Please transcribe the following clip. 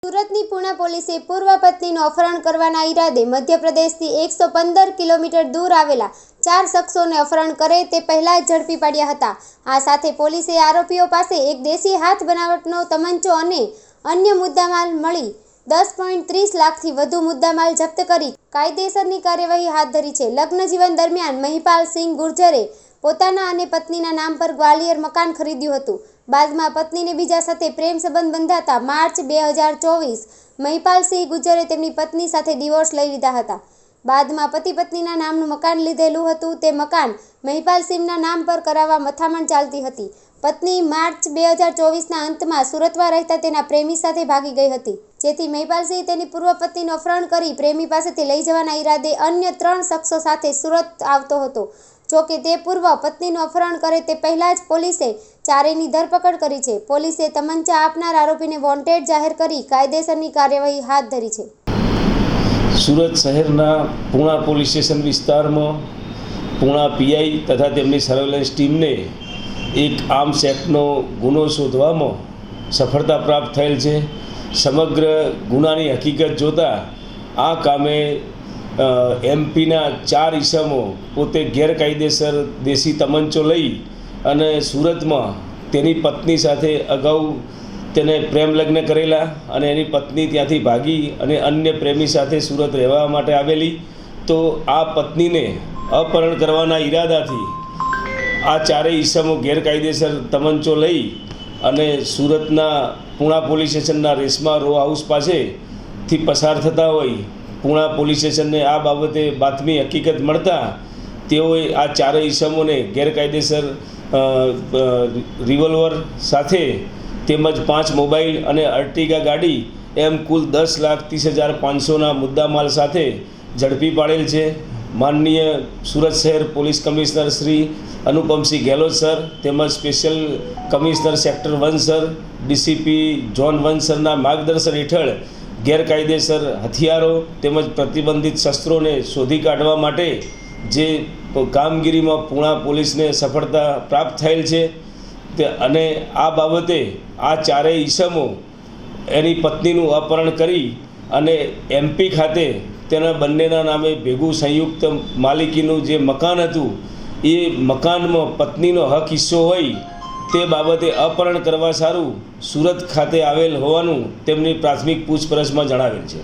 સુરતની પૂણા પોલીસે પૂર્વ પત્નીનું અપહરણ કરવાના ઈરાદે મધ્યપ્રદેશથી 115 કિલોમીટર દૂર આવેલા 4 શખ્સોને અપહરણ કરે તે પહેલા જ ઝડપી પાડ્યા હતા। આ સાથે પોલીસે આરોપીઓ પાસે એક દેશી હાથ બનાવટનો તમંચો અને અન્ય મુદ્દામાલ મળી 10.30 લાખથી વધુ મુદ્દામાલ જપ્ત કરી કાયદેસરની કાર્યવાહી હાથ ધરી છે। લગ્ન જીવન દરમિયાન મહિપાલ સિંહ ગુર્જરે પોતાના અને પત્નીના નામ પર ગ્વાલિયર મકાન ખરીદ્યું હતું। બાદમાં પત્નીને બીજા સાથે પ્રેમ સંબંધ બંધાતા માર્ચ 2024 મહિપાલ સિંહ ગુર્જરે તેમની પત્ની સાથે ડિવોર્સ લઈ લીધા હતા। બાદમાં પતિ પત્નીના નામનું મકાન લીધેલું હતું તે મકાન મહિપાલ સિંહના નામ પર કરાવવા મથામણ ચાલતી હતી। પત્ની માર્ચ 2024ના અંતમાં સુરતમાં રહેતા તેના પ્રેમી સાથે ભાગી ગઈ હતી, જેથી મહિપાલ સિંહ તેની પૂર્વ પત્નીનું અપહરણ કરી પ્રેમી પાસેથી લઈ જવાના ઈરાદે અન્ય 3 શખ્સો સાથે સુરત આવતો હતો। જોકે તે પૂર્વ પત્નીનું અપહરણ કરે તે પહેલા જ પોલીસે ચારેયની ધરપકડ કરી છે। પોલીસે તમંચા આપનાર આરોપીને વોન્ટેડ જાહેર કરી કાયદેસરની કાર્યવાહી હાથ ધરી છે। સુરત શહેરના પૂણા પોલીસ સ્ટેશન વિસ્તારમાં પૂણા પીઆઈ તથા તેમની સર્વેલન્સ ટીમને એક આર્મ્સ એક્ટનો ગુનો શોધવામાં સફળતા પ્રાપ્ત થયેલ છે। સમગ્ર ગુનાની હકીકત જોતાં આ કામે એમપીના 4 ઈસમો પોતે ગેરકાયદેસર દેશી તમંચો લઈ અને સુરતમાં તેની પત્ની સાથે અગાઉ તેને પ્રેમ લગ્ન કરેલા અને એની પત્ની ત્યાંથી ભાગી અને અન્ય પ્રેમી સાથે સુરત રહેવા માટે આવેલી, તો આ પત્નીને અપહરણ કરવાના ઈરાદાથી આ ચારેય ઈસમો ગેરકાયદેસર તમંચો લઈ અને સુરતના પૂણા પોલીસ સ્ટેશનના રેશમા રો હાઉસ પાસેથી પસાર થતા હોય પૂણા પોલીસ સ્ટેશનને આ બાબતે બાતમી હકીકત મળતા તેઓએ આ ચારેય ઈસમોને ગેરકાયદેસર રિવોલ્વર સાથે તેમજ 5 મોબાઈલ અને અર્ટિગા ગાડી એમ કુલ 10,30,500ના મુદ્દામાલ સાથે ઝડપી પાડેલ છે। માનનીય સુરત શહેર police commissioner Shri Anupamsingh Gehlot sir તેમજ special commissioner sector 1 sir, DCP zone 1 સરના માર્ગદર્શન હેઠળ ગેરકાયદેસર હથિયારો તેમજ પ્રતિબંધિત શસ્ત્રોને શોધી કાઢવા માટે જે કામગીરીમાં પૂણા પોલીસને સફળતા પ્રાપ્ત થયેલ છે અને આ બાબતે આ ચારેય ઈસમો એની પત્નીનું અપહરણ કરી અને એમપી ખાતે તેના બંનેના નામે ભેગું સંયુક્ત માલિકીનું જે મકાન હતું એ મકાનમાં પત્નીનો હક હિસ્સો હોય તે બાબતે અપહરણ કરવા સારું સુરત ખાતે આવેલ હોવાનું તેમની પ્રાથમિક પૂછપરછમાં જણાવેલ છે।